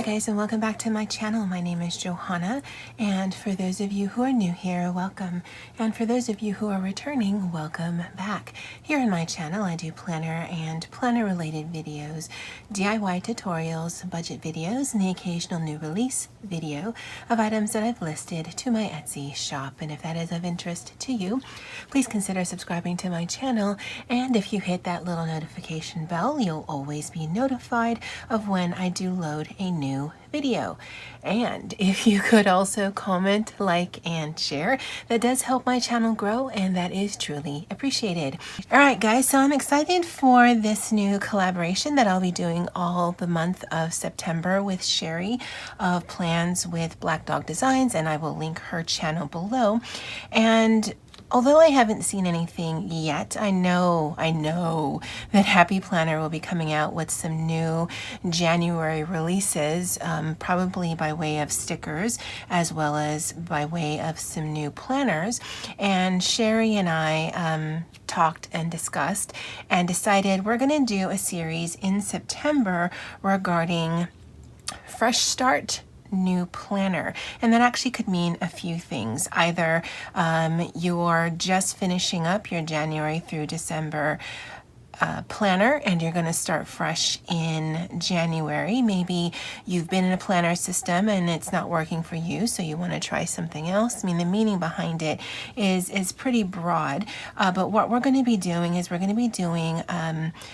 guys, and welcome back to my channel. My name is Johanna, and for those of you who are new here, welcome. And for those of you who are returning, welcome back. Here on my channel, I do planner and planner related videos, DIY tutorials, budget videos, and the occasional new release video of items that I've listed to my Etsy shop. And if that is of interest to you, please consider subscribing to my channel. And if you hit that little notification bell, you'll always be notified of when I do load a new video. And if you could also comment, like, and share, that does help my channel grow, and that is truly appreciated. All right, guys, so I'm excited for this new collaboration that I'll be doing all the month of September with Shary of Plans with Black Dog Designs, and I will link her channel below. And although I haven't seen anything yet, I know that Happy Planner will be coming out with some new January releases, probably by way of stickers as well as by way of some new planners. And Shary and I talked and discussed and decided we're going to do a series in September regarding fresh start new planner. And that actually could mean a few things. Either you're just finishing up your January through December planner and you're going to start fresh in January. Maybe you've been in a planner system and it's not working for you, so you want to try something else. I mean, the meaning behind it is pretty broad, but what we're going to be doing is we're going to be doing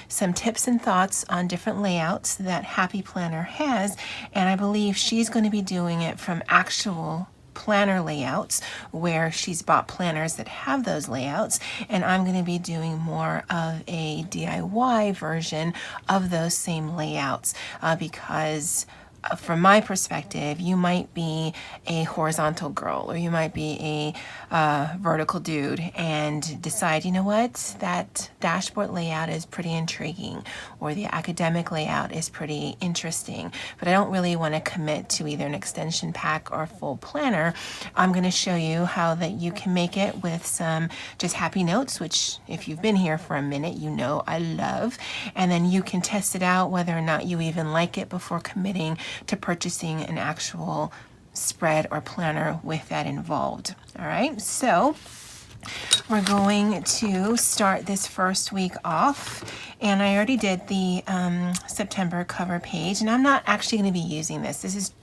some tips and thoughts on different layouts that Happy Planner has, and I believe she's going to be doing it from actual planner layouts where she's bought planners that have those layouts, and I'm going to be doing more of a DIY version of those same layouts because from my perspective, you might be a horizontal girl or you might be a vertical dude and decide, you know what, that dashboard layout is pretty intriguing, or the academic layout is pretty interesting, but I don't really want to commit to either an extension pack or a full planner. I'm going to show you how that you can make it with some just happy notes, which if you've been here for a minute, you know I love, and then you can test it out whether or not you even like it before committing to purchasing an actual spread or planner with that involved. All right, so we're going to start this first week off, and I already did the September cover page, and I'm not actually going to be using this. This is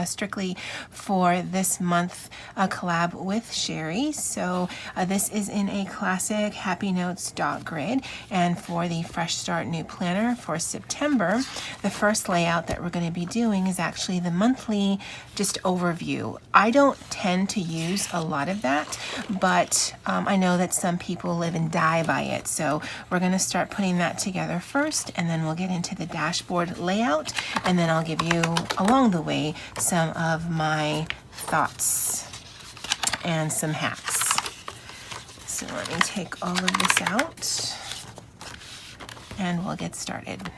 strictly for this month collab with Shary. So this is in a classic Happy Notes dot grid, and for the Fresh Start New Planner for September, the first layout that we're going to be doing is actually the monthly just overview. I don't tend to use a lot of that, but I know that some people live and die by it, so we're going to start putting that together first, and then we'll get into the dashboard layout, and then I'll give you along the way some of my thoughts and some hacks. So let me take all of this out and we'll get started.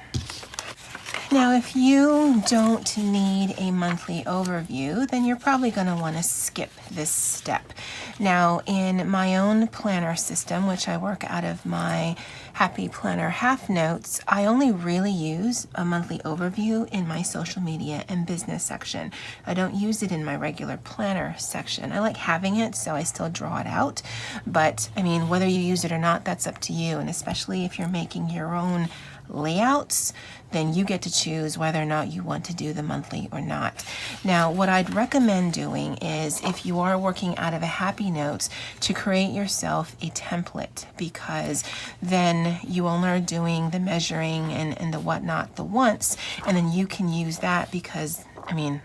Now, if you don't need a monthly overview, then you're probably going to want to skip this step. Now, in my own planner system, which I work out of my Happy Planner Half Notes, I only really use a monthly overview in my social media and business section. I don't use it in my regular planner section. I like having it, so I still draw it out. But, I mean, whether you use it or not, that's up to you. And especially if you're making your own layouts, then you get to choose whether or not you want to do the monthly or not. Now, what I'd recommend doing is, if you are working out of a Happy Notes, to create yourself a template, because then you only are doing the measuring and the whatnot the once, and then you can use that because, I mean,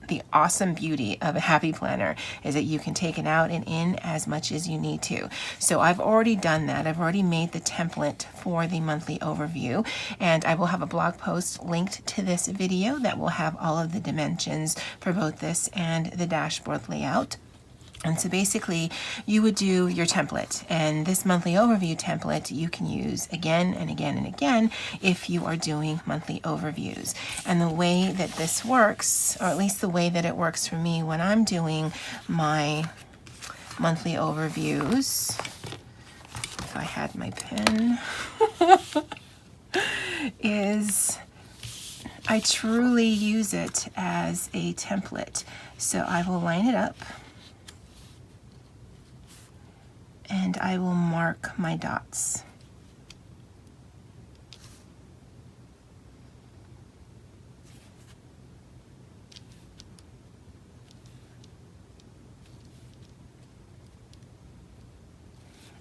the awesome beauty of a Happy Planner is that you can take it out and in as much as you need to. So I've already done that. I've already made the template for the monthly overview, and I will have a blog post linked to this video that will have all of the dimensions for both this and the dashboard layout. And so basically you would do your template, and this monthly overview template you can use again and again and again if you are doing monthly overviews. And the way that this works, or at least the way that it works for me when I'm doing my monthly overviews, if I had my pen, is I truly use it as a template. So I will line it up and I will mark my dots.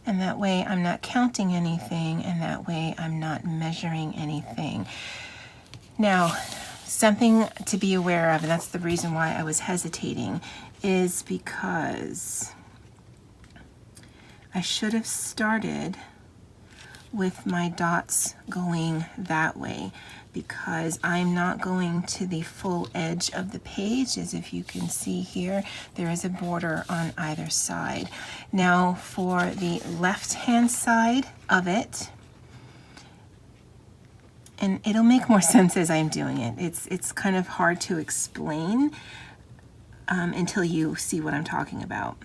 And that way I'm not counting anything, and that way I'm not measuring anything. Now, something to be aware of, and that's the reason why I was hesitating, is because I should have started with my dots going that way, because I'm not going to the full edge of the page. As if you can see here, there is a border on either side. Now for the left hand side of it, and it'll make more sense as I'm doing it. It's kind of hard to explain until you see what I'm talking about.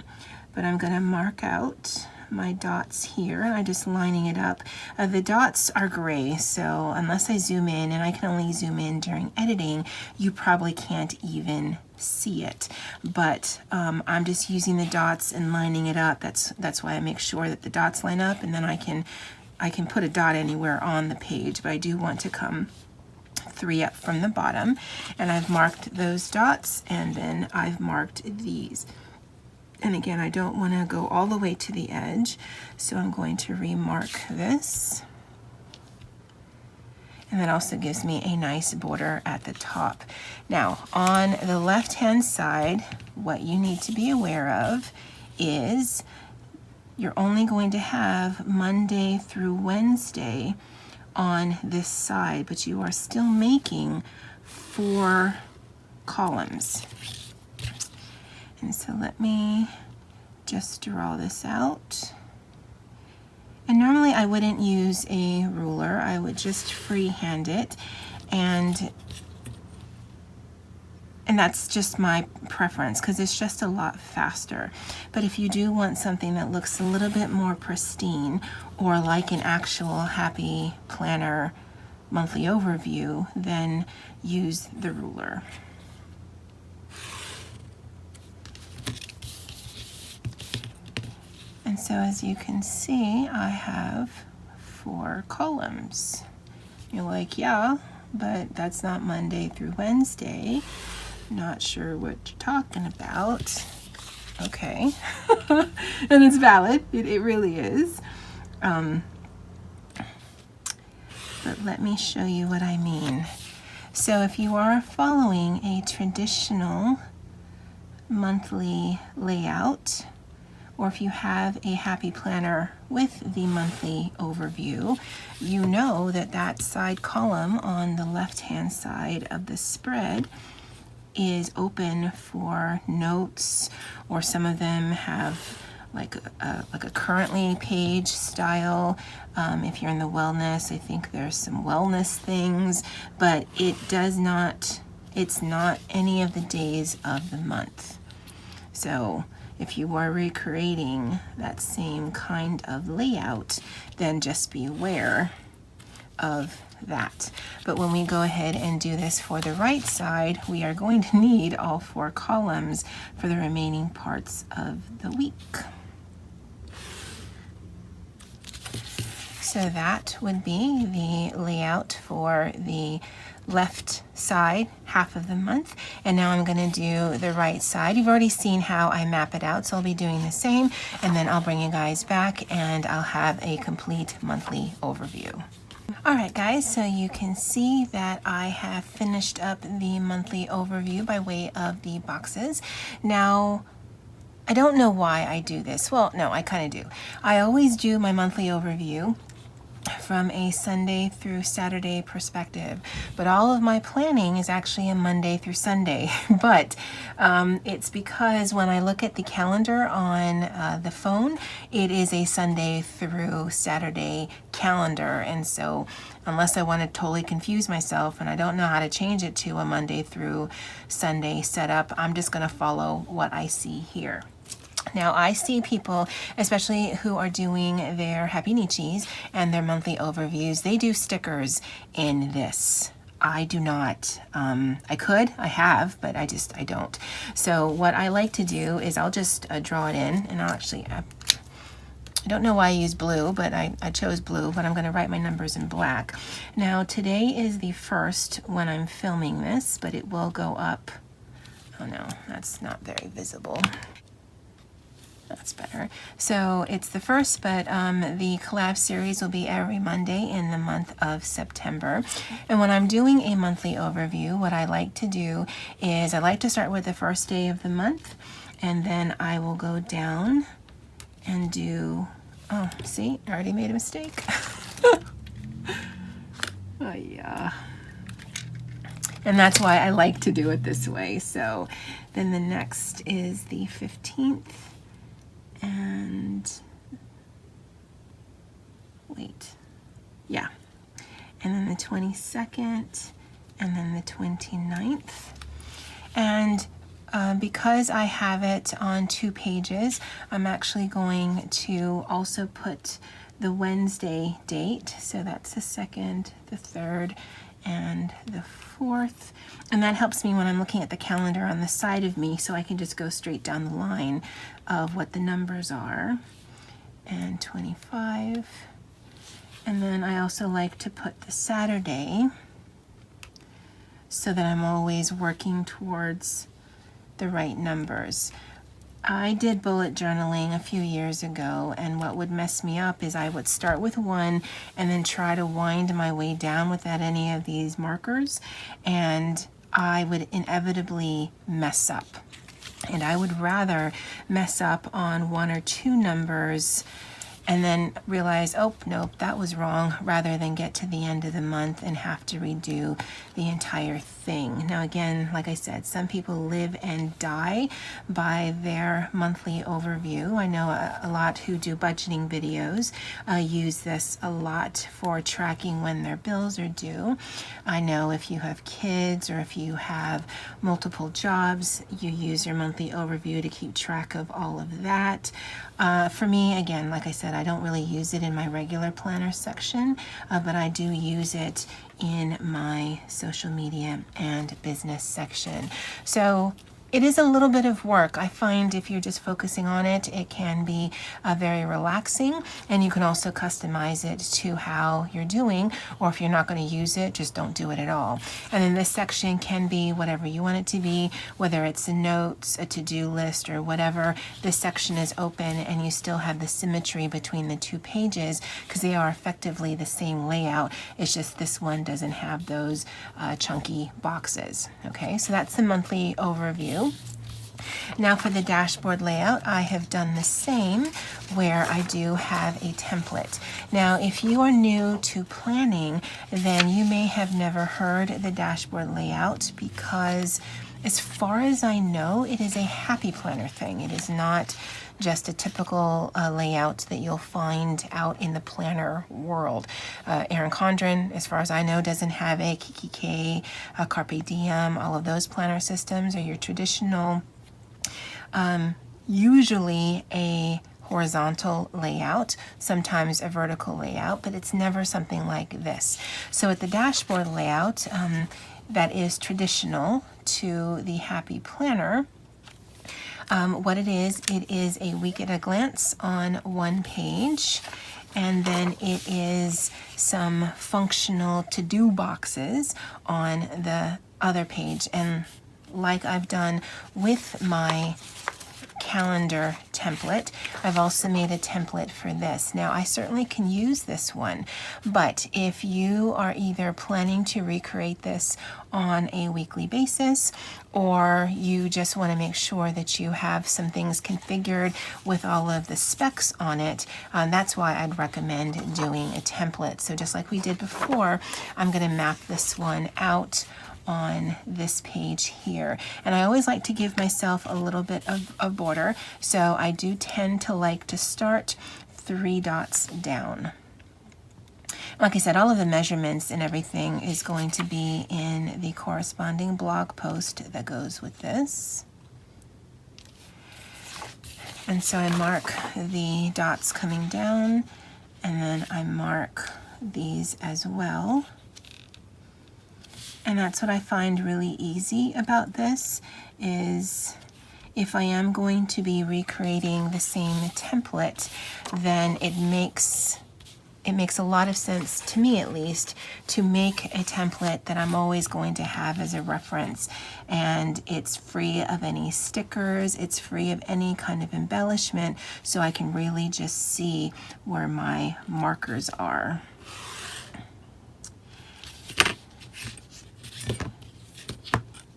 But I'm gonna mark out my dots here, and I'm just lining it up. The dots are gray, so unless I zoom in, and I can only zoom in during editing, you probably can't even see it. But I'm just using the dots and lining it up. That's why I make sure that the dots line up, and then I can put a dot anywhere on the page, but I do want to come 3 up from the bottom, and I've marked those dots, and then I've marked these. And again, I don't want to go all the way to the edge, so I'm going to remark this. And that also gives me a nice border at the top. Now, on the left-hand side, what you need to be aware of is you're only going to have Monday through Wednesday on this side, but you are still making 4 columns. And so let me just draw this out. And normally I wouldn't use a ruler, I would just freehand it, and that's just my preference because it's just a lot faster. But if you do want something that looks a little bit more pristine, or like an actual Happy Planner monthly overview, then use the ruler. And so as you can see, I have 4 columns. You're like, yeah, but that's not Monday through Wednesday. Not sure what you're talking about. Okay. And it's valid. It really is. But let me show you what I mean. So if you are following a traditional monthly layout, or if you have a Happy Planner with the monthly overview, you know that that side column on the left-hand side of the spread is open for notes, or some of them have like a currently page style. If you're in the wellness, I think there's some wellness things, but it's not any of the days of the month. So if you are recreating that same kind of layout, then just be aware of that. But when we go ahead and do this for the right side, we are going to need all 4 columns for the remaining parts of the week. So that would be the layout for the left side half of the month, and now I'm going to do the right side. You've already seen how I map it out, so I'll be doing the same, and then I'll bring you guys back and I'll have a complete monthly overview. Alright guys, so you can see that I have finished up the monthly overview by way of the boxes. Now, I don't know why I do this. Well, no, I kind of do. I always do my monthly overview from a Sunday through Saturday perspective, but all of my planning is actually a Monday through Sunday. But it's because when I look at the calendar on the phone, it is a Sunday through Saturday calendar, and so unless I want to totally confuse myself and I don't know how to change it to a Monday through Sunday setup, I'm just going to follow what I see here. Now I see people, especially who are doing their Happy Nichis and their monthly overviews, they do stickers in this I do not. I could, I have, but I don't. So what I like to do is I'll just draw it in, and I'll actually, I don't know why I use blue, but I chose blue, but I'm going to write my numbers in black. Now today is the 1st when I'm filming this, but it will go up. Oh no, that's not very visible. That's better. So it's the 1st, but the collab series will be every Monday in the month of September. And when I'm doing a monthly overview, what I like to do is I like to start with the 1st day of the month, and then I will go down and do, oh, see, I already made a mistake. Oh, yeah. And that's why I like to do it this way. So then the next is the 15th. And wait, yeah, and then the 22nd, and then the 29th. And because I have it on 2 pages, I'm actually going to also put the Wednesday date. So that's the 2nd, the 3rd, and the 4th. And that helps me when I'm looking at the calendar on the side of me, so I can just go straight down the line of what the numbers are. And 25. And then I also like to put the Saturday so that I'm always working towards the right numbers. I did bullet journaling a few years ago, and what would mess me up is I would start with 1 and then try to wind my way down without any of these markers, and I would inevitably mess up. And I would rather mess up on 1 or 2 numbers and then realize, oh, nope, that was wrong, rather than get to the end of the month and have to redo the entire thing. Now, again, like I said, some people live and die by their monthly overview. I know a lot who do budgeting videos use this a lot for tracking when their bills are due. I know if you have kids or if you have multiple jobs, you use your monthly overview to keep track of all of that. For me, again, like I said, I don't really use it in my regular planner section, but I do use it in my social media and business section. So it is a little bit of work. I find if you're just focusing on it, it can be very relaxing, and you can also customize it to how you're doing, or if you're not going to use it, just don't do it at all. And then this section can be whatever you want it to be, whether it's a notes, a to-do list, or whatever. This section is open, and you still have the symmetry between the 2 pages because they are effectively the same layout. It's just this one doesn't have those chunky boxes. Okay, so that's the monthly overview. Now for the dashboard layout, I have done the same, where I do have a template. Now, if you are new to planning, then you may have never heard the dashboard layout, because as far as I know, it is a happy planner thing. It is not just a typical layout that you'll find out in the planner world. Erin Condren, as far as I know, doesn't have a KKK, a Carpe Diem. All of those planner systems are your traditional, usually a horizontal layout, sometimes a vertical layout, but it's never something like this. So at the dashboard layout, that is traditional to the happy planner, what it is a week at a glance on 1 page, and then it is some functional to-do boxes on the other page. And like I've done with my calendar template, I've also made a template for this. Now, I certainly can use this one, but if you are either planning to recreate this on a weekly basis, or you just want to make sure that you have some things configured with all of the specs on it, that's why I'd recommend doing a template. So just like we did before, I'm going to map this one out on this page here. And I always like to give myself a little bit of border, so I do tend to like to start 3 dots down. Like I said, all of the measurements and everything is going to be in the corresponding blog post that goes with this. And so I mark the dots coming down, and then I mark these as well. And that's what I find really easy about this is if I am going to be recreating the same template, then it makes a lot of sense, to me at least, to make a template that I'm always going to have as a reference. And it's free of any stickers, it's free of any kind of embellishment, so I can really just see where my markers are.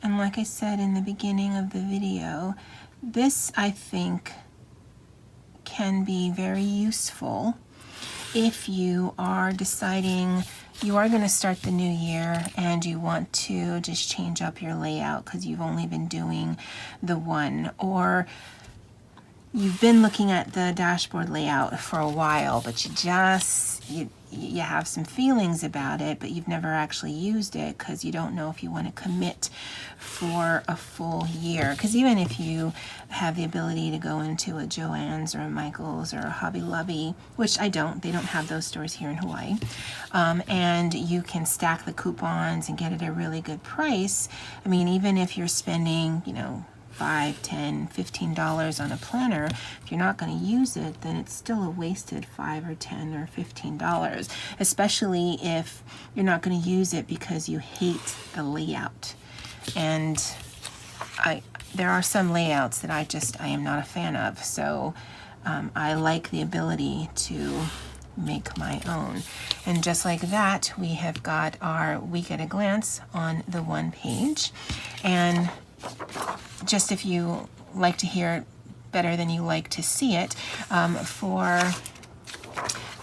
And like I said in the beginning of the video, this I think can be very useful if you are deciding you are going to start the new year and you want to just change up your layout because you've only been doing the one, or you've been looking at the dashboard layout for a while, but you have some feelings about it, but you've never actually used it because you don't know if you want to commit for a full year. Because even if you have the ability to go into a Joann's or a Michael's or a Hobby Lobby, which I don't, they don't have those stores here in Hawaii, and you can stack the coupons and get it at a really good price. I mean, even if you're spending, $5, $10, $15 on a planner, if you're not going to use it, then it's still a wasted $5 or $10 or $15, especially if you're not going to use it because you hate the layout. And there are some layouts that I am not a fan of, so I like the ability to make my own. And just like that, we have got our week at a glance on the one page. And just if you like to hear it better than you like to see it, for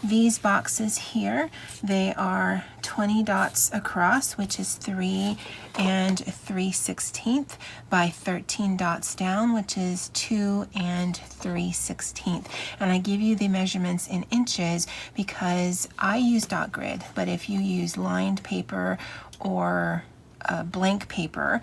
these boxes here, they are 20 dots across, which is 3 3/16 by 13 dots down, which is 2 3/16. And I give you the measurements in inches because I use dot grid, but if you use lined paper or blank paper,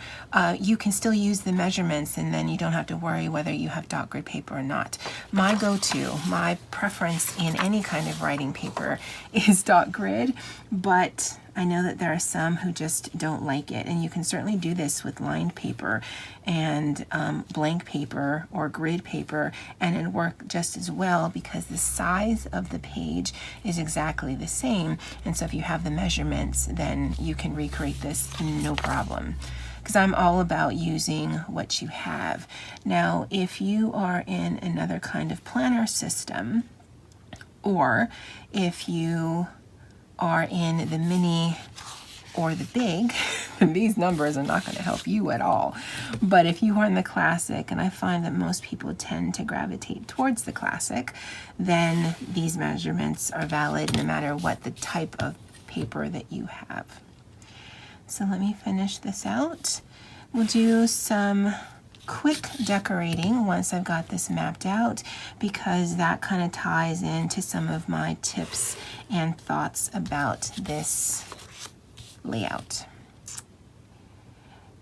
you can still use the measurements and then you don't have to worry whether you have dot grid paper or not. My go-to, my preference in any kind of writing paper is dot grid, but I know that there are some who just don't like it, and you can certainly do this with lined paper and blank paper or grid paper, and it'll work just as well because the size of the page is exactly the same. And so if you have the measurements, then you can recreate this no problem, because I'm all about using what you have. Now, if you are in another kind of planner system, or if you are in the mini or the big, these numbers are not going to help you at all. But if you are in the classic, and I find that most people tend to gravitate towards the classic, then these measurements are valid no matter what the type of paper that you have. So let me finish this out. We'll do some quick decorating once I've got this mapped out, because that kind of ties into some of my tips and thoughts about this layout.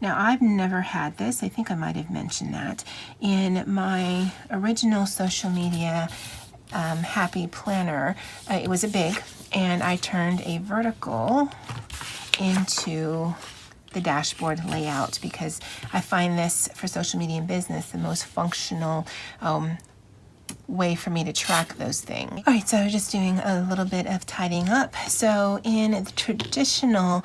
Now, I've never had this. I think I might have mentioned that in my original social media happy planner. It was a big, and I turned a vertical into the dashboard layout because I find this for social media and business the most functional way for me to track those things. All right, so I was just doing a little bit of tidying up. So in the traditional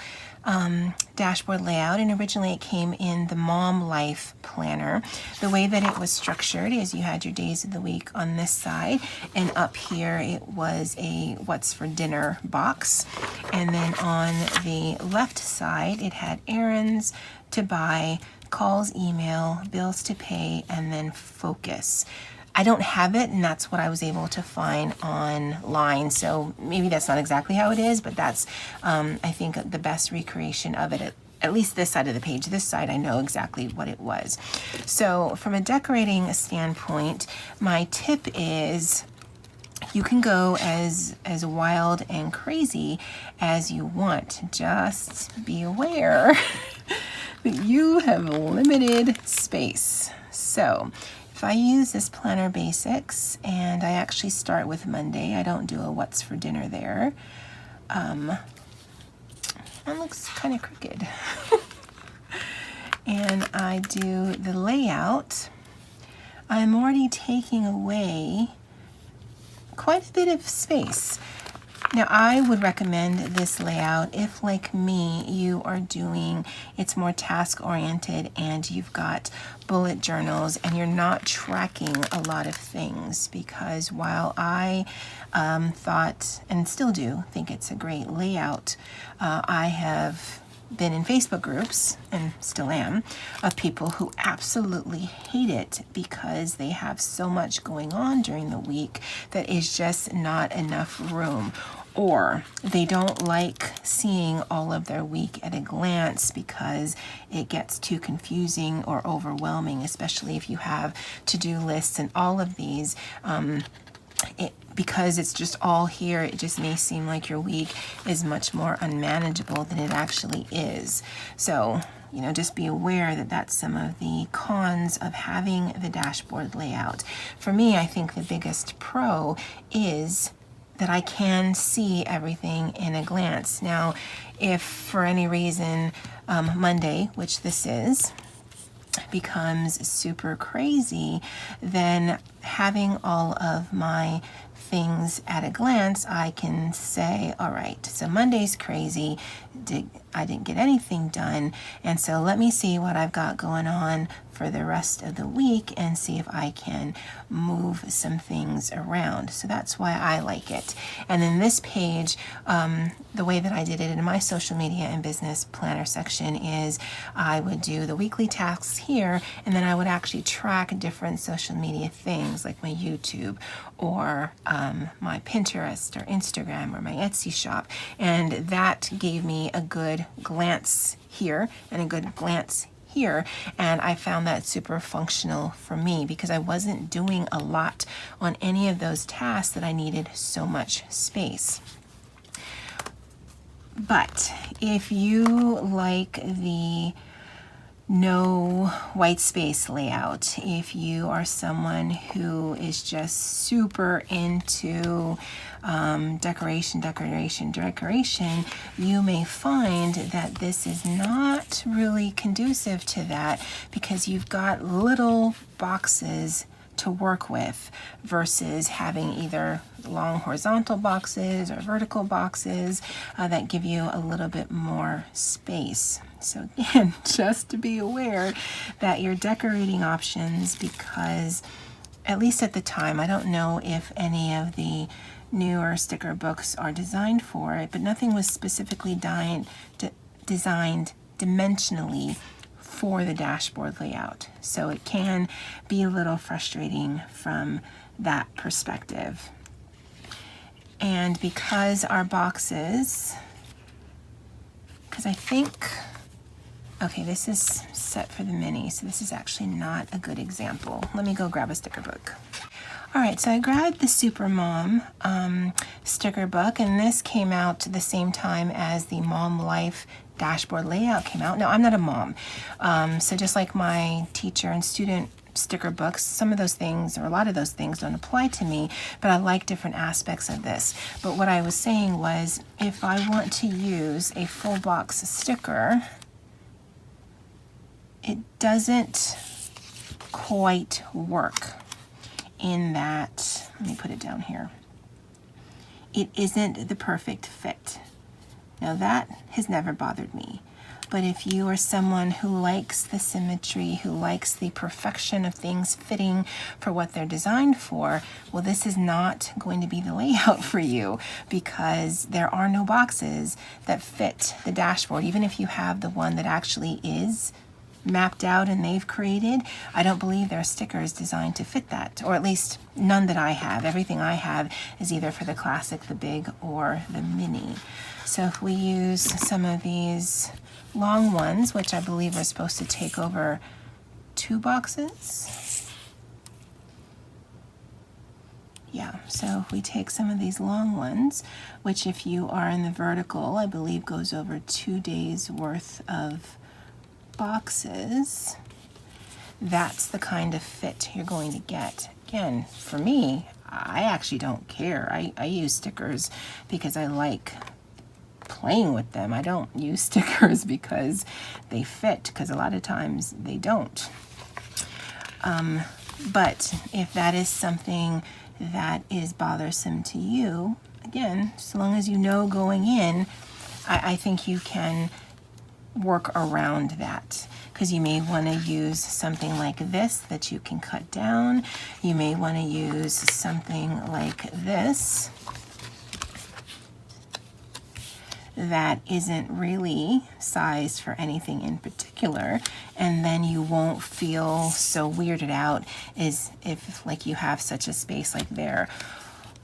dashboard layout, and originally it came in the Mom Life Planner, the way that it was structured is you had your days of the week on this side, and up here it was a what's for dinner box, and then on the left side it had errands to buy, calls, email, bills to pay, and then focus. I don't have it, and that's what I was able to find online. So maybe that's not exactly how it is, but that's, I think, the best recreation of it, at least this side of the page. This side, I know exactly what it was. So from a decorating standpoint, my tip is you can go as wild and crazy as you want. Just be aware that you have limited space. So if I use this Planner Basics, and I actually start with Monday, I don't do a what's for dinner there. That looks kind of crooked. And I do the layout, I'm already taking away quite a bit of space. Now, I would recommend this layout if, like me, you are doing, it's more task-oriented and you've got bullet journals and you're not tracking a lot of things, because while I thought, and still do, think it's a great layout, I have been in Facebook groups, and still am, of people who absolutely hate it because they have so much going on during the week that is just not enough room. Or they don't like seeing all of their week at a glance because it gets too confusing or overwhelming, especially if you have to-do lists and all of these. Because it's just all here, it just may seem like your week is much more unmanageable than it actually is. So, you know, just be aware that that's some of the cons of having the dashboard layout. For me, I think the biggest pro is that I can see everything in a glance. Now, if for any reason Monday, which this is, becomes super crazy, then having all of my things at a glance, I can say, all right, so Monday's crazy, I didn't get anything done, and so let me see what I've got going on for the rest of the week and see if I can move some things around. So that's why I like it. And then this page, the way that I did it in my social media and business planner section is I would do the weekly tasks here, and then I would actually track different social media things like my YouTube or my Pinterest or Instagram or my Etsy shop. And that gave me a good glance here and a good glance here, and I found that super functional for me because I wasn't doing a lot on any of those tasks that I needed so much space. But if you like the no white space layout, if you are someone who is just super into decoration, you may find that this is not really conducive to that because you've got little boxes to work with versus having either long horizontal boxes or vertical boxes that give you a little bit more space. So again, just to be aware that your decorating options, because at least at the time, I don't know if any of the newer sticker books are designed for it, but nothing was specifically designed dimensionally for the dashboard layout. So it can be a little frustrating from that perspective. And because our boxes, because I think, okay, this is set for the mini, so this is actually not a good example. Let me go grab a sticker book. All right, so I grabbed the Supermom sticker book, and this came out the same time as the Mom Life dashboard layout came out. Now, I'm not a mom, so just like my teacher and student sticker books, some of those things, or a lot of those things, don't apply to me, but I like different aspects of this. But what I was saying was, if I want to use a full box sticker, it doesn't quite work in that, let me put it down here, it isn't the perfect fit. Now that has never bothered me, but if you are someone who likes the symmetry, who likes the perfection of things fitting for what they're designed for, well, this is not going to be the layout for you because there are no boxes that fit the dashboard. Even if you have the one that actually is mapped out and they've created, I don't believe there are stickers designed to fit that, or at least none that I have. Everything I have is either for the classic, the big, or the mini. So if we use some of these long ones, which I believe are supposed to take over 2 boxes. Yeah, so if we take some of these long ones, which if you are in the vertical, I believe goes over 2 days worth of boxes, that's the kind of fit you're going to get. Again, for me, I actually don't care. I use stickers because I like playing with them. I don't use stickers because they fit, because a lot of times they don't. But if that is something that is bothersome to you, again, so long as you know going in, I think you can work around that, because you may want to use something like this that you can cut down. You may want to use something like this that isn't really sized for anything in particular, and then you won't feel so weirded out as if like you have such a space like there.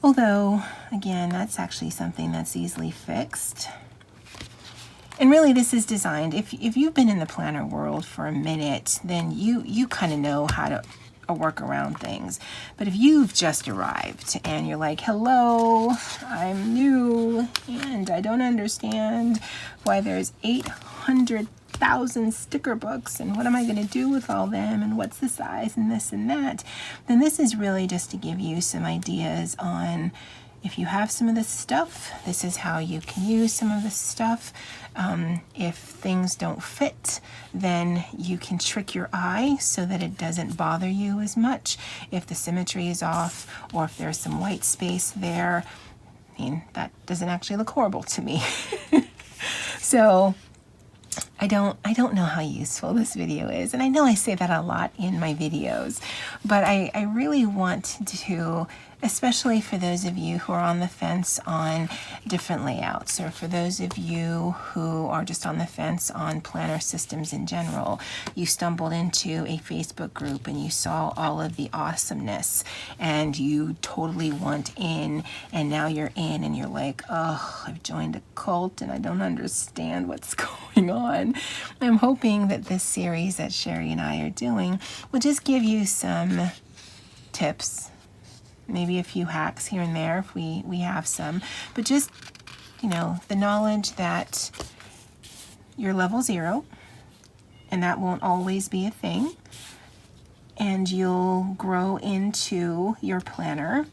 Although, again, that's actually something that's easily fixed. And really, this is designed, if you've been in the planner world for a minute, then you kind of know how to work around things. But if you've just arrived and you're like, hello, I'm new and I don't understand why there's 800,000 sticker books and what am I going to do with all them and what's the size and this and that, then this is really just to give you some ideas on, if you have some of this stuff, this is how you can use some of this stuff. If things don't fit, then you can trick your eye so that it doesn't bother you as much. If the symmetry is off, or if there's some white space there, I mean, that doesn't actually look horrible to me. So I don't know how useful this video is, and I know I say that a lot in my videos, but I really want to, especially for those of you who are on the fence on different layouts, or for those of you who are just on the fence on planner systems in general. You stumbled into a Facebook group and you saw all of the awesomeness and you totally want in, and now you're in and you're like, oh, I've joined a cult and I don't understand what's going on. I'm hoping that this series that Shary and I are doing will just give you some tips, maybe a few hacks here and there if we have some, but just, you know, the knowledge that you're level 0 and that won't always be a thing, and you'll grow into your planner,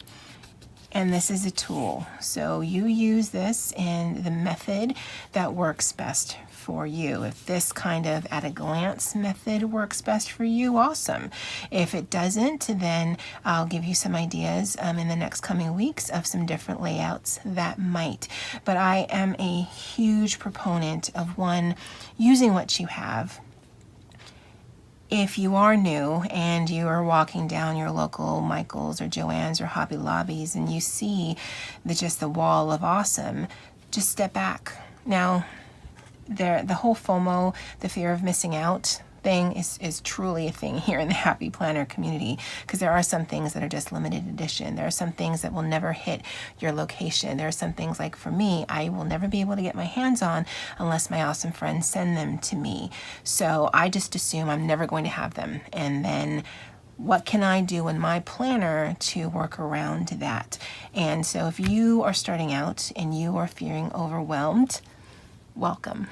and this is a tool. So you use this in the method that works best for you. If this kind of at a glance method works best for you, awesome. If it doesn't, then I'll give you some ideas in the next coming weeks of some different layouts that might. But I am a huge proponent of, one, using what you have. If you are new and you are walking down your local Michael's or Joann's or Hobby Lobbies and you see just the wall of awesome, just step back. Now, the whole FOMO, the fear of missing out thing, is truly a thing here in the Happy Planner community, because there are some things that are just limited edition. There are some things that will never hit your location. There are some things, like for me, I will never be able to get my hands on unless my awesome friends send them to me. So I just assume I'm never going to have them. And then what can I do in my planner to work around that? And so if you are starting out and you are feeling overwhelmed, welcome.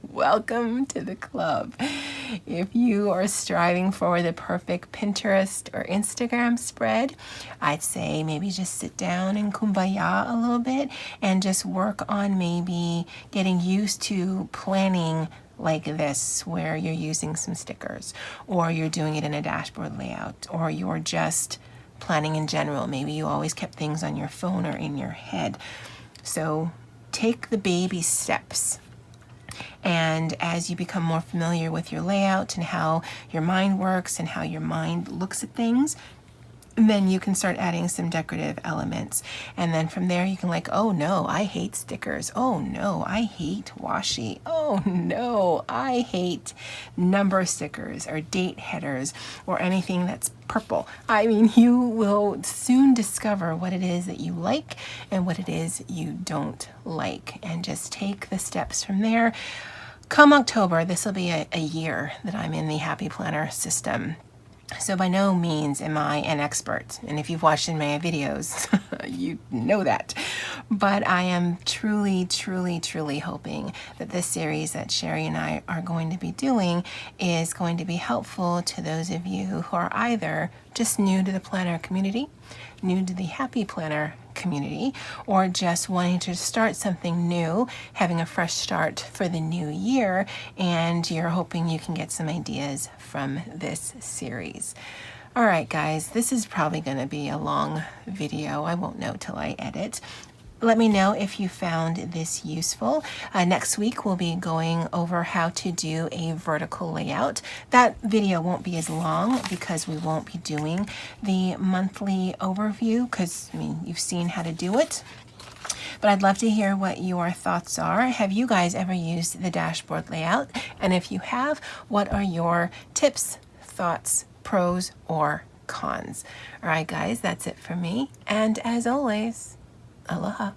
Welcome to the club. If you are striving for the perfect Pinterest or Instagram spread, I'd say maybe just sit down and kumbaya a little bit and just work on maybe getting used to planning like this, where you're using some stickers, or you're doing it in a dashboard layout, or you're just planning in general. Maybe you always kept things on your phone or in your head. So take the baby steps. And as you become more familiar with your layout and how your mind works and how your mind looks at things, then you can start adding some decorative elements. And then from there you can, like, oh no, I hate stickers. Oh no, I hate washi. Oh no, I hate number stickers or date headers or anything that's purple. I mean, you will soon discover what it is that you like and what it is you don't like, and just take the steps from there. Come October, this will be a year that I'm in the Happy Planner system. So by no means am I an expert, and if you've watched in my videos, you know that. But I am truly, truly, truly hoping that this series that Shary and I are going to be doing is going to be helpful to those of you who are either just new to the planner community, new to the Happy Planner community, or just wanting to start something new, having a fresh start for the new year, and you're hoping you can get some ideas from this series. All right, guys, this is probably going to be a long video. I won't know till I edit. Let me know if you found this useful. Next week, we'll be going over how to do a vertical layout. That video won't be as long because we won't be doing the monthly overview because, I mean, you've seen how to do it. But I'd love to hear what your thoughts are. Have you guys ever used the dashboard layout? And if you have, what are your tips, thoughts, pros, or cons? All right, guys, that's it for me. And as always, aloha.